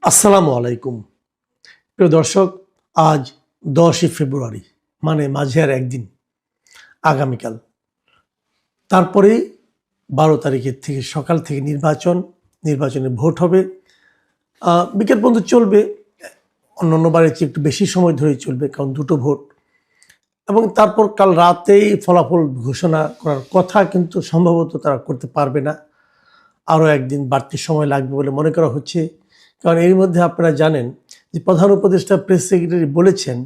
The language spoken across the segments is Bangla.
আসসালামু আলাইকুম। প্রিয় দর্শক, আজ 10ই ফেব্রুয়ারি, মানে মাঝে আর একদিন, আগামীকাল। তারপরেই 12 তারিখের থেকে সকাল থেকে নির্বাচনে ভোট হবে। বিকেল পর্যন্ত চলবে, অন্যান্য বারের চেয়ে একটু বেশি সময় ধরেই চলবে, কারণ দুটো ভোট। এবং তারপর কাল রাতেই ফলাফল ঘোষণা করার কথা, কিন্তু সম্ভবত তারা করতে পারবে না। আরও একদিন বাড়তি সময় লাগবে বলে মনে করা হচ্ছে। কারণ এর মধ্যে আপনারা জানেন যে প্রধান উপদেষ্টা প্রেস সেক্রেটারি বলেছেন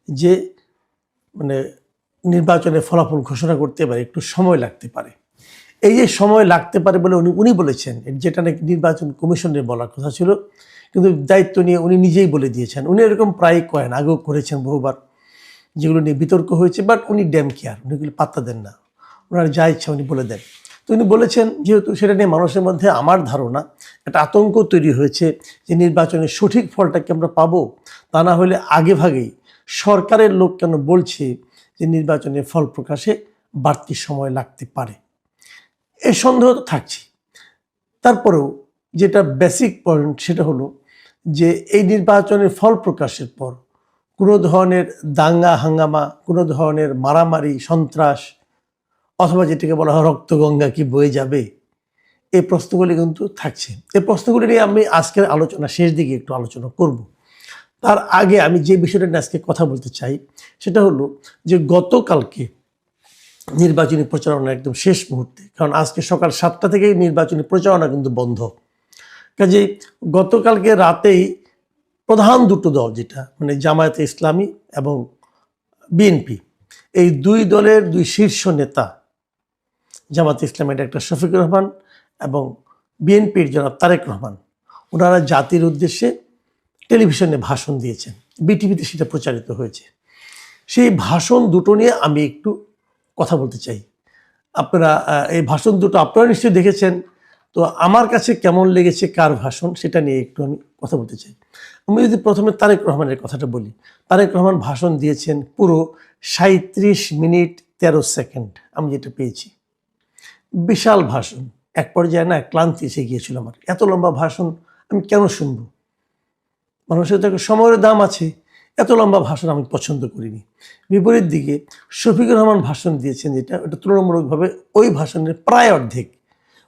যে নির্বাচনের ফলাফল ঘোষণা করতে এবার একটু সময় লাগতে পারে। এই যে সময় লাগতে পারে বলে উনি বলেছেন, যেটা নাকি নির্বাচন কমিশনের বলার কথা ছিল, কিন্তু দায়িত্ব নিয়ে উনি নিজেই বলে দিয়েছেন। উনি এরকম প্রায় করেন, আগেও করেছেন বহুবার, যেগুলো নিয়ে বিতর্ক হয়েছে, বাট উনি ড্যাম কেয়ার, উনিগুলো পাত্তা দেন না, ওনার যা ইচ্ছা উনি বলে দেন। তো উনি বলেছেন, যেহেতু সেটা নিয়ে মানুষের মধ্যে আমার ধারণা একটা আতঙ্ক তৈরি হয়েছে যে নির্বাচনের সঠিক ফলটাকে আমরা পাবো, তা না হলে আগেভাগেই সরকারের লোক কেন বলছে যে নির্বাচনের ফল প্রকাশে বাড়তি সময় লাগতে পারে। এই সন্দেহ তো থাকছে। তারপরেও যেটা বেসিক পয়েন্ট, সেটা হলো যে এই নির্বাচনের ফল প্রকাশের পর কোনো ধরনের দাঙ্গা হাঙ্গামা, কোনো ধরনের মারামারি, সন্ত্রাস, অথবা যেটাকে বলা হয় রক্তগঙ্গা কি বয়ে যাবে, এই প্রশ্নগুলি কিন্তু থাকছে। এই প্রশ্নগুলি নিয়ে আমি আজকের আলোচনা শেষ দিকে একটু আলোচনা করব। তার আগে আমি যে বিষয়টা নিয়ে আজকে কথা বলতে চাই, সেটা হলো যে গতকালকে নির্বাচনী প্রচারণা একদম শেষ মুহূর্তে, কারণ আজকে সকাল 7টা থেকেই নির্বাচনী প্রচারণা কিন্তু বন্ধ। কাজেই গতকালকে রাতেই প্রধান দুটো দল, যেটা জামায়াতে ইসলামী এবং বিএনপি, এই দুই দলের দুই শীর্ষ নেতা, জামায়াতে ইসলামের ডাক্তার শফিকুর রহমান এবং বিএনপির জনাব তারেক রহমান, ওনারা জাতির উদ্দেশ্যে টেলিভিশনে ভাষণ দিয়েছেন। বিটিভিতে সেটা প্রচারিত হয়েছে। সেই ভাষণ দুটো নিয়ে আমি একটু কথা বলতে চাই। আপনারা এই ভাষণ দুটো আপনারা নিশ্চয়ই দেখেছেন। তো আমার কাছে কেমন লেগেছে কার ভাষণ, সেটা নিয়ে একটু আমি কথা বলতে চাই। আমি যদি প্রথমে তারেক রহমানের কথাটা বলি, তারেক রহমান ভাষণ দিয়েছেন পুরো 37 মিনিট 13 সেকেন্ড, আমি যেটা পেয়েছি। বিশাল ভাষণ। এক পর্যায়ে না ক্লান্তি এসে গিয়েছিল আমার, এত লম্বা ভাষণ আমি কেন শুনবো? মানুষের তো সময়ের দাম আছে, এত লম্বা ভাষণ আমি পছন্দ করিনি। বিপরীত দিকে শফিকুর রহমান ভাষণ দিয়েছেন, যেটা ওটা তুলনামূলকভাবে ওই ভাষণের প্রায় অর্ধেক,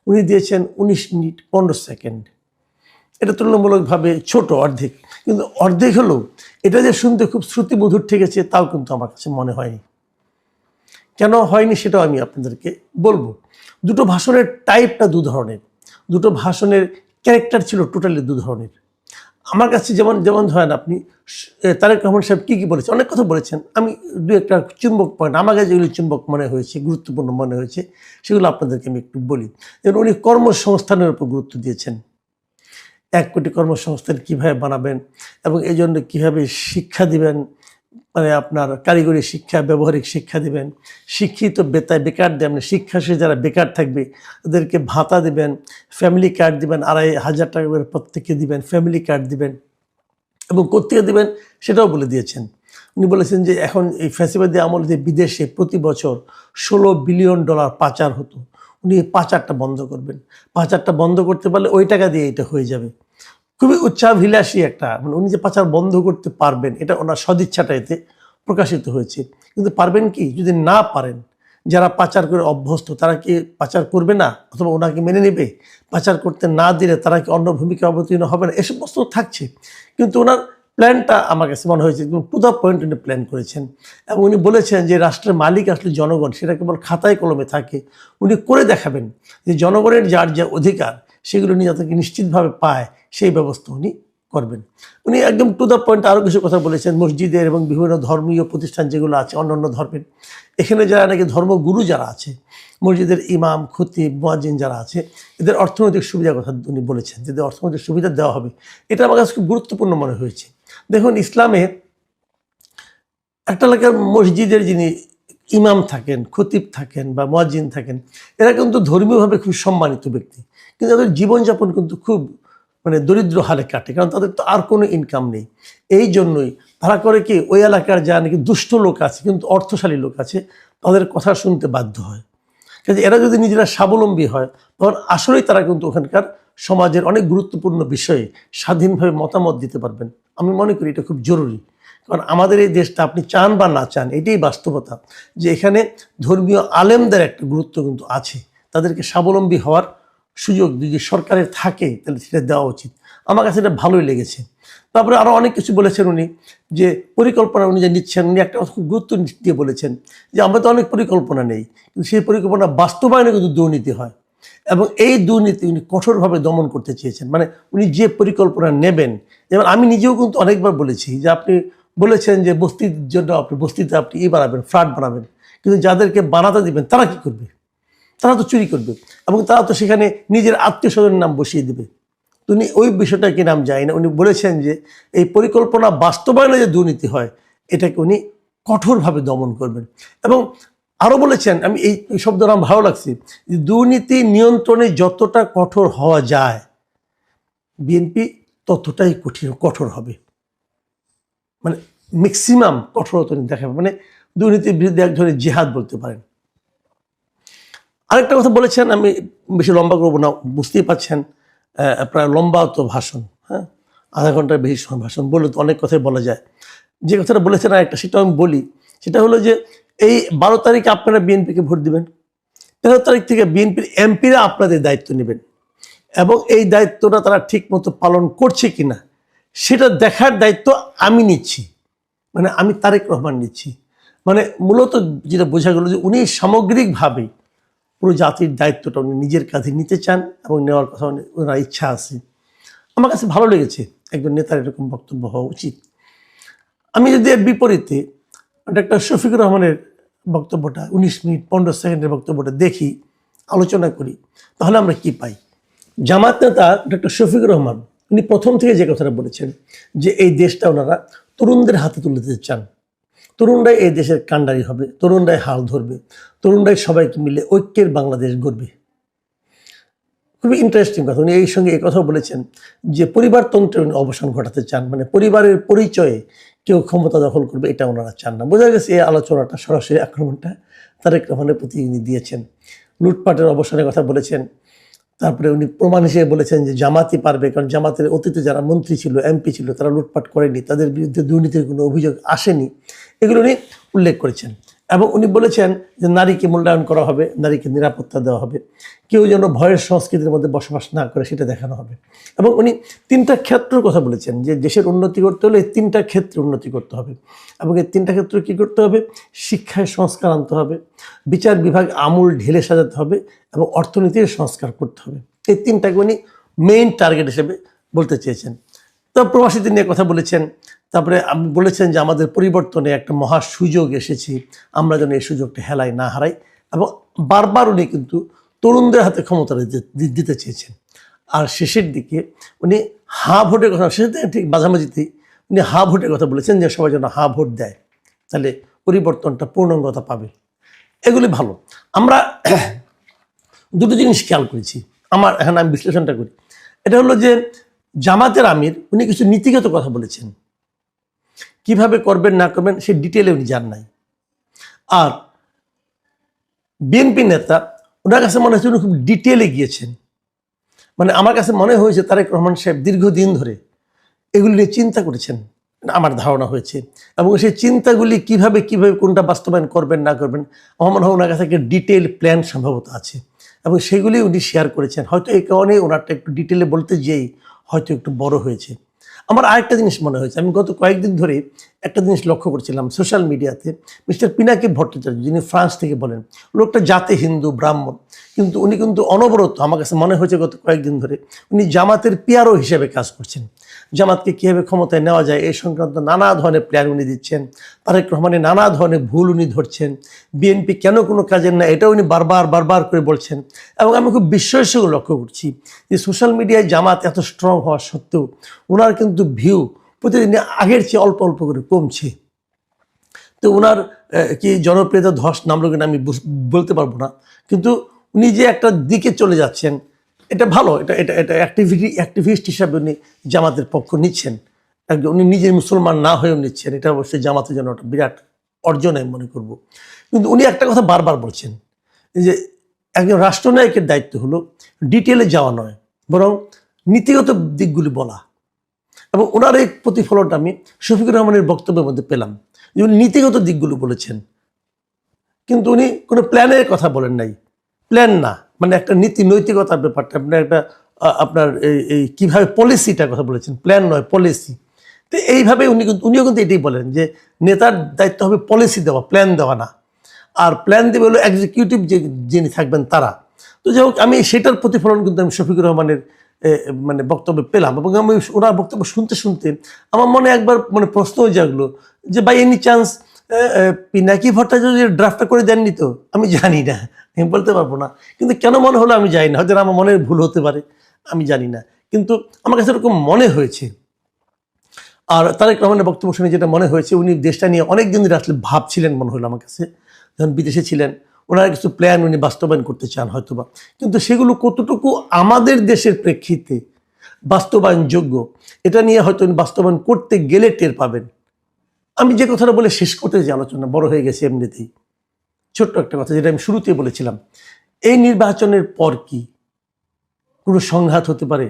উনি দিয়েছেন 19 মিনিট 15 সেকেন্ড। এটা তুলনামূলকভাবে ছোট, অর্ধেক, কিন্তু অর্ধেক হলেও এটা যে শুনতে খুব শ্রুতিমধুর ঠেকেছে তাও কিন্তু আমার কাছে মনে হয়নি। কেন হয়নি সেটাও আমি আপনাদেরকে বলবো। দুটো ভাষণের টাইপটা দু ধরনের, দুটো ভাষণের ক্যারেক্টার ছিল টোটালি দু ধরনের। আমার কাছে যেমন ধরেন আপনি তারেক রহমান সাহেব কী বলেছেন, অনেক কথা বলেছেন। আমি দু একটা চুম্বক পয়েন্ট, আমার কাছে যেগুলি চুম্বক মনে হয়েছে, গুরুত্বপূর্ণ মনে হয়েছে, সেগুলো আপনাদেরকে আমি একটু বলি। যেমন উনি কর্মসংস্থানের উপর গুরুত্ব দিয়েছেন। 1 কোটি কর্মসংস্থান কীভাবে বানাবেন এবং এই জন্য কীভাবে শিক্ষা দিবেন, আপনার কারিগরি শিক্ষা, ব্যবহারিক শিক্ষা দিবেন, শিক্ষিত বেকার দেবেন, শিক্ষা শেষে যারা বেকার থাকবে তাদেরকে ভাতা দিবেন, ফ্যামিলি কার্ড দিবেন, 2,500 টাকা করে প্রত্যেককে দিবেন, ফ্যামিলি কার্ড দিবেন, এবং কোত্থেকে দিবেন সেটাও বলে দিয়েছেন। উনি বলেছেন যে এখন এই ফ্যাসিবাদী আমলে যে বিদেশে প্রতি বছর $16 বিলিয়ন পাচার হতো, উনি পাচারটা বন্ধ করবেন। পাচারটা বন্ধ করতে পারলে ওই টাকা দিয়ে এটা হয়ে যাবে। খুবই উচ্চাভিলাষী একটা, উনি যে পাচার বন্ধ করতে পারবেন, এটা ওনার সদিচ্ছাটা এতে প্রকাশিত হয়েছে। কিন্তু পারবেন কি? যদি না পারেন, যারা পাচার করে অভ্যস্ত তারা কি পাচার করবে না, অথবা ওনাকে মেনে নেবে? পাচার করতে না দিলে তারা কি অন্য ভূমিকা অবতীর্ণ হবে না? এসব বস্তু থাকছে। কিন্তু ওনার প্ল্যানটা আমার কাছে মনে হয়েছে টু দ্য পয়েন্ট উনি প্ল্যান করেছেন। এবং উনি বলেছেন যে রাষ্ট্রের মালিক আসলে জনগণ, সেটা কেবল খাতায় কলমে থাকে। উনি করে দেখাবেন যে জনগণের যার যে অধিকার, সেগুলো উনি যাতে নিশ্চিতভাবে পায় সেই ব্যবস্থা উনি করবেন। উনি একদম টু দ্য পয়েন্ট আরও কিছু কথা বলেছেন। মসজিদের এবং বিভিন্ন ধর্মীয় প্রতিষ্ঠান যেগুলো আছে অন্যান্য ধর্মের, এখানে যারা নাকি ধর্মগুরু যারা আছে, মসজিদের ইমাম, খতিব, মুয়াজ্জিন যারা আছে, এদের অর্থনৈতিক সুবিধার কথা উনি বলেছেন, যাদের অর্থনৈতিক সুবিধা দেওয়া হবে। এটা আমার কাছে খুব গুরুত্বপূর্ণ মনে হয়েছে। দেখুন, ইসলামে একটা এলাকার মসজিদের যিনি ইমাম থাকেন, খতিব থাকেন বা মুয়াজ্জিন থাকেন, এরা কিন্তু ধর্মীয়ভাবে খুব সম্মানিত ব্যক্তি, কিন্তু তাদের জীবনযাপন কিন্তু খুব দরিদ্র হালে কাটে, কারণ তাদের তো আর কোনো ইনকাম নেই। এই জন্যই তারা করে কি, ওই এলাকার যা নাকি দুষ্ট লোক আছে কিন্তু অর্থশালী লোক আছে, তাদের কথা শুনতে বাধ্য হয়। কাজে এরা যদি নিজেরা স্বাবলম্বী হয়, তখন আসলেই তারা কিন্তু ওখানকার সমাজের অনেক গুরুত্বপূর্ণ বিষয়ে স্বাধীনভাবে মতামত দিতে পারবেন। আমি মনে করি এটা খুব জরুরি, কারণ আমাদের এই দেশটা আপনি চান বা না চান এটাই বাস্তবতা যে এখানে ধর্মীয় আলেমদের একটা গুরুত্ব কিন্তু আছে। তাদেরকে স্বাবলম্বী হওয়ার সুযোগ যদি সরকারের থাকে তাহলে সেটা দেওয়া উচিত। আমার কাছে এটা ভালোই লেগেছে। তারপরে আরও অনেক কিছু বলেছেন উনি, যে পরিকল্পনা উনি যে নিচ্ছেন, উনি একটা কথা খুব গুরুত্ব দিয়ে বলেছেন যে আমরা তো অনেক পরিকল্পনা নেই, কিন্তু সেই পরিকল্পনা বাস্তবায়নে কিন্তু দুর্নীতি হয়, এবং এই দুর্নীতি উনি কঠোরভাবে দমন করতে চেয়েছেন। মানে উনি যে পরিকল্পনা নেবেন, যেমন আমি নিজেও কিন্তু অনেকবার বলেছি যে আপনি বলেছেন যে বস্তির জন্য আপনি বস্তিতে আপনি বানাবেন, ফ্ল্যাট বানাবেন, কিন্তু যাদেরকে বানাতে দিবেন তারা কি করবে? তারা তো চুরি করবে, এবং তারা তো সেখানে নিজের আত্মীয় স্বজনের নাম বসিয়ে দেবে। উনি ওই বিষয়টা কি নাম যায় না, উনি বলেছেন যে এই পরিকল্পনা বাস্তবায়নে যে দুর্নীতি হয় এটাকে উনি কঠোরভাবে দমন করবেন। এবং আরও বলেছেন, আমি এই শব্দটা আমার ভালো লাগছে, যে দুর্নীতি নিয়ন্ত্রণে যতটা কঠোর হওয়া যায় বিএনপি ততটাই কঠোর হবে। মানে ম্যাক্সিমাম কঠোরতা দেখাবে, মানে দুর্নীতির বিরুদ্ধে এক ধরনের জেহাদ বলতে পারেন। আরেকটা কথা বলেছেন, আমি বেশি লম্বা করবো না, বুঝতেই পারছেন প্রায় লম্বা তো ভাষণ, হ্যাঁ, আধা ঘন্টার বেশি ভাষণ বললে তো অনেক কথাই বলা যায়। যে কথাটা বলেছেন আরেকটা, সেটা আমি বলি, সেটা হলো যে এই 12 তারিখে আপনারা বিএনপিকে ভোট দিবেন, 13 তারিখ থেকে বিএনপির এমপিরা আপনাদের দায়িত্ব নেবেন, এবং এই দায়িত্বটা তারা ঠিক মতো পালন করছে কিনা সেটা দেখার দায়িত্ব আমি নিচ্ছি, মানে আমি তারেক রহমান নিচ্ছি। মানে মূলত যেটা বোঝা গেল যে উনি সামগ্রিকভাবেই পুরো জাতির দায়িত্বটা উনি নিজের কাঁধে নিতে চান এবং নেওয়ার কথা ওনার ইচ্ছা আছে। আমার কাছে ভালো লেগেছে, একজন নেতার এরকম বক্তব্য হওয়া উচিত। আমি যদি এর বিপরীতে ডক্টর শফিকুর রহমানের বক্তব্যটা 19 মিনিট 15 সেকেন্ডের বক্তব্যটা দেখি, আলোচনা করি, তাহলে আমরা কি পাই? জামাত নেতা ডক্টর শফিকুর রহমান উনি প্রথম থেকে যে কথাটা বলেছেন যে এই দেশটা ওনারা তরুণদের হাতে তুলে দিতে চান, তরুণরাই এই দেশের কাণ্ডারি হবে, তরুণরাই হাল ধরবে, তরুণরাই সবাইকে মিলে ঐক্যের বাংলাদেশ গড়বে। খুবই ইন্টারেস্টিং কথা। উনি এই সঙ্গে এই কথাও বলেছেন যে পরিবারতন্ত্রের উনি অবসান ঘটাতে চান, মানে পরিবারের পরিচয়ে কেউ ক্ষমতা দখল করবে এটা ওনারা চান না। বোঝা গেছে এই আলোচনাটা, সরাসরি আক্রমণটা তারেক রহমানের প্রতি উনি দিয়েছেন। লুটপাটের অবসানের কথা বলেছেন। তারপরে উনি প্রমাণ হিসেবে বলেছেন যে জামাতই পারবে, কারণ জামাতের অতীতে যারা মন্ত্রী ছিল, এমপি ছিল, তারা লুটপাট করেনি, তাদের বিরুদ্ধে দুর্নীতির কোনো অভিযোগ আসেনি, এগুলো উনি উল্লেখ করেছেন। এবং উনি বলেছেন যে নারীকে মূল্যায়ন করা হবে, নারীকে নিরাপত্তা দেওয়া হবে, কেউ যেন ভয়ের সংস্কৃতির মধ্যে বসবাস না করে সেটা দেখানো হবে। এবং উনি 3টা ক্ষেত্রের কথা বলেছেন যে দেশের উন্নতি করতে হলে এই 3টা ক্ষেত্রে উন্নতি করতে হবে, এবং এই 3টা ক্ষেত্রে কী করতে হবে? শিক্ষায় সংস্কার আনতে হবে, বিচার বিভাগ আমূল ঢেলে সাজাতে হবে, এবং অর্থনীতির সংস্কার করতে হবে। এই 3টাকে উনি মেইন টার্গেট হিসেবে বলতে চেয়েছেন। তো প্রবাসীদের নিয়ে কথা বলেছেন। তারপরে আপনি বলেছেন যে আমাদের পরিবর্তনে একটা মহা সুযোগ এসেছে, আমরা যেন এই সুযোগটা হেলায় না হারাই, এবং বারবার উনি কিন্তু তরুণদের হাতে ক্ষমতা দিতে চেয়েছেন। আর শেষের দিকে উনি হা ভোটের কথা, শেষের দিকে ঠিক মাঝামাঝিতেই উনি হা ভোটের কথা বলেছেন যে সবাই যেন হা ভোট দেয়, তাহলে পরিবর্তনটা পূর্ণাঙ্গতা পাবে। এগুলি ভালো। আমরা দুটো জিনিস খেয়াল করেছি, এখন আমি বিশ্লেষণটা করি। এটা হলো যে জামাতের আমির উনি কিছু নীতিগত কথা বলেছেন, কিভাবে করবেন না করবেন সে ডিটেলে উনি জান নাই। আর বিএনপি নেতা, ওনার কাছে মনে হচ্ছে উনি খুব ডিটেলে গিয়েছেন। মানে আমার কাছে মনে হয়েছে তারেক রহমান সাহেব দীর্ঘদিন ধরে এগুলি নিয়ে চিন্তা করেছেন, আমার ধারণা হয়েছে, এবং সেই চিন্তাগুলি কিভাবে কোনটা বাস্তবায়ন করবেন না করবেন, আমার মনে হয় ওনার কাছে একটা ডিটেল প্ল্যান সম্ভবত আছে, এবং সেগুলি উনি শেয়ার করেছেন। হয়তো এই কারণে ওনারটা একটু ডিটেলে বলতে যেই হয়তো একটু বড় হয়েছে। আমার আরেকটা জিনিস মনে হয়েছে, আমি গত কয়েকদিন ধরে একটা জিনিস লক্ষ্য করছিলাম সোশ্যাল মিডিয়াতে, মিস্টার পিনাকি ভট্টাচার্য যিনি ফ্রান্স থেকে বলেন, লোকটা জাতে হিন্দু ব্রাহ্মণ, কিন্তু উনি কিন্তু অনবরত আমার কাছে মনে হয়েছে গত কয়েকদিন ধরে উনি জামাতের পিআরও হিসেবে কাজ করছেন। জামাতকে কীভাবে ক্ষমতায় নেওয়া যায় এই সংক্রান্ত নানা ধরনের প্ল্যান উনি দিচ্ছেন, তারেক রহমানের নানা ধরনের ভুল উনি ধরছেন, বিএনপি কেন কোনো কাজের না এটাও উনি বারবার করে বলছেন। এবং আমি খুব বিস্ময়ের সঙ্গে লক্ষ্য করছি যে সোশ্যাল মিডিয়ায় জামাত এত স্ট্রং হওয়া সত্ত্বেও ওনার কিন্তু ভিউ প্রতিদিন আগের চেয়ে অল্প অল্প করে কমছে। তো ওনার কি জনপ্রিয়তা ধস নামলো কিনা আমি বলতে পারবো না, কিন্তু উনি যে একটা দিকে চলে যাচ্ছেন এটা ভালো, এটা অ্যাক্টিভিস্ট হিসাবে উনি জামাতের পক্ষ নিচ্ছেন, একজন উনি নিজে মুসলমান না হয়েও নিচ্ছেন, এটা অবশ্যই জামাতের জন্য একটা বিরাট অর্জন আমি মনে করব। কিন্তু উনি একটা কথা বারবার বলছেন যে একজন রাষ্ট্রনায়কের দায়িত্ব হলো ডিটেলে যাওয়া নয়, বরং নীতিগত দিকগুলি বলা। এবং ওনার এই প্রতিফলনটা আমি শফিকুর রহমানের বক্তব্যের মধ্যে পেলাম, যে উনি নীতিগত দিকগুলো বলেছেন, কিন্তু উনি কোনো প্ল্যানের কথা বলেন নাই। প্ল্যান না, মানে একটা নীতি নৈতিকতার ব্যাপারটা, আপনার একটা আপনার এই কীভাবে পলিসিটার কথা বলেছেন, প্ল্যান নয় পলিসি। তো এইভাবে উনিও কিন্তু এটাই বলেন যে নেতার দায়িত্ব হবে পলিসি দেওয়া, প্ল্যান দেওয়া না। আর প্ল্যান দেবে হলো এক্সিকিউটিভ যিনি থাকবেন তারা। তো যাই হোক, আমি সেটার প্রতিফলন কিন্তু আমি শফিকুর রহমানের মানে বক্তব্যে পেলাম। এবং আমি ওনার বক্তব্য শুনতে শুনতে আমার মনে একবার মানে প্রশ্নও জাগলো যে by any chance Pinaki Bhattacharya ড্রাফটটা করে দেননি তো? আমি জানি না, আমি বলতে পারবো না। কিন্তু কেন মনে হলো আমি জানি না, হয়তো আমার মনের ভুল হতে পারে, আমি জানি না। কিন্তু আমার কাছে এরকম মনে হয়েছে। আর তারেক রহমানের বক্তব্য শুনে যেটা মনে হয়েছে, উনি দেশটা নিয়ে অনেক দিন ধরে আসলে ভাবছিলেন মনে হলো আমার কাছে, যখন বিদেশে ছিলেন। ওনার কিছু প্ল্যান উনি বাস্তবায়ন করতে চান হয়তোবা, কিন্তু সেগুলো কতটুকু আমাদের দেশের প্রেক্ষিতে বাস্তবায়নযোগ্য, এটা নিয়ে হয়তো উনি বাস্তবায়ন করতে গেলে টের পাবেন। আমি যে কথাটা বলে শেষ করতে যে আলোচনা বড় হয়ে গেছে এমনিতেই, ছোট্ট একটা কথা যেটা আমি শুরুতেই বলেছিলাম, এই নির্বাচনের পর কি কোনো সংঘাত হতে পারে,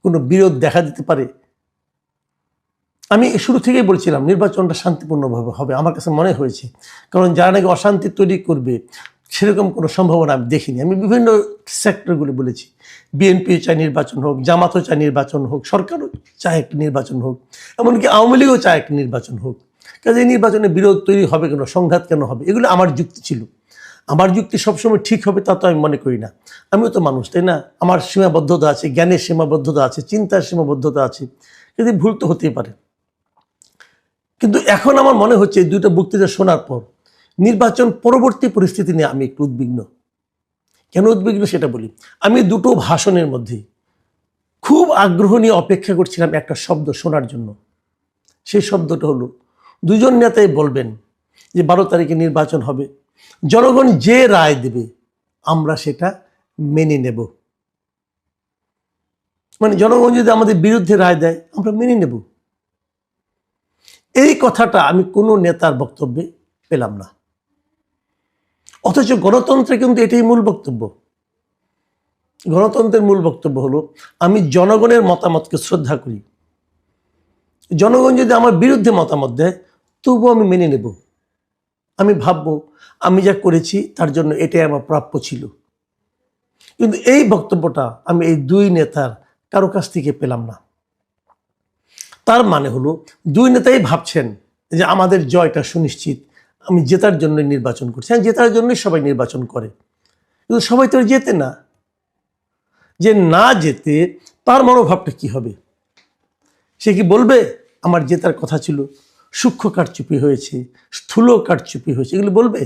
কোনো বিরোধ দেখা দিতে পারে। আমি শুরু থেকেই বলছিলাম নির্বাচনটা শান্তিপূর্ণভাবে হবে, আমার কাছে মনে হয়েছে। কারণ যারা নাকি অশান্তি তৈরি করবে সেরকম কোনো সম্ভাবনা আমি দেখিনি। আমি বিভিন্ন সেক্টরগুলি বলেছি, বিএনপিও চায় নির্বাচন হোক, জামাতও চায় নির্বাচন হোক, সরকারও চায় একটি নির্বাচন হোক, এমনকি আওয়ামী লীগও চায় একটি নির্বাচন হোক। কাজে এই নির্বাচনে বিরোধ তৈরি হবে কেন, সংঘাত কেন হবে, এগুলো আমার যুক্তি ছিল। আমার যুক্তি সবসময় ঠিক হবে তা তো আমি মনে করি না। আমিও তো মানুষ, তাই না? আমার সীমাবদ্ধতা আছে, জ্ঞানের সীমাবদ্ধতা আছে, চিন্তার সীমাবদ্ধতা আছে, যদি ভুল তো হতেই পারে। কিন্তু এখন আমার মনে হচ্ছে এই দুইটা বক্তৃতা শোনার পর নির্বাচন পরবর্তী পরিস্থিতি নিয়ে আমি একটু উদ্বিগ্ন। কেন উদ্বিগ্ন সেটা বলি। আমি দুটো ভাষণের মধ্যে খুব আগ্রহ নিয়ে অপেক্ষা করছিলাম একটা শব্দ শোনার জন্য। সেই শব্দটা হলো, দুজন নেতাই বলবেন যে 12 তারিখে নির্বাচন হবে, জনগণ যে রায় দেবে আমরা সেটা মেনে নেব। মানে জনগণ যদি আমাদের বিরুদ্ধে রায় দেয় আমরা মেনে নেব। এই কথাটা আমি কোনো নেতার বক্তব্যে পেলাম না। অথচ গণতন্ত্রে কিন্তু এটাই মূল বক্তব্য। গণতন্ত্রের মূল বক্তব্য হলো আমি জনগণের মতামতকে শ্রদ্ধা করি। জনগণ যদি আমার বিরুদ্ধে মতামত দেয় তবুও আমি মেনে নেব। আমি ভাববো আমি যা করেছি তার জন্য এটাই আমার প্রাপ্য ছিল। কিন্তু এই বক্তব্যটা আমি এই দুই নেতার কারো কাছ থেকে পেলাম না। তার মানে হলো দুই নেতাই ভাবছেন যে আমাদের জয়টা সুনিশ্চিত, আমি জেতার জন্য নির্বাচন করছি। হ্যাঁ, জেতার জন্যই সবাই নির্বাচন করে, কিন্তু সবাই তো জেতে না। যে না যেতে তার মনোভাবটা কি হবে? সে কি বলবে আমার জেতার কথা ছিল, সূক্ষ্ম কারচুপি হয়েছে, স্থূল কারচুপি হয়েছে, এগুলো বলবে?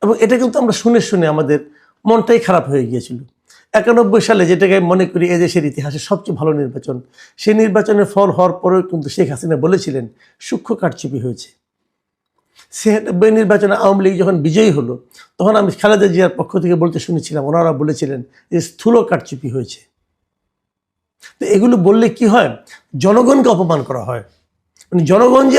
এবং এটা কিন্তু আমরা শুনে শুনে আমাদের মনটাই খারাপ হয়ে গিয়েছিল। 91 সালে যেটাকে মনে করি এদেশের ইতিহাসে সবচেয়ে ভালো নির্বাচন, সেই নির্বাচনের ফল হওয়ার পরেও কিন্তু শেখ হাসিনা বলেছিলেন সূক্ষ্ম কারচুপি হয়েছে। সে নির্বাচনে আওয়ামী লীগ যখন বিজয়ী হলো তখন আমি খালেদা জিয়ার পক্ষ থেকে বলতে শুনেছিলাম, ওনারা বলেছিলেন যে স্থূল কারচুপি হয়েছে। তো এগুলো বললে কি হয়, জনগণকে অপমান করা হয়। মানে জনগণ যে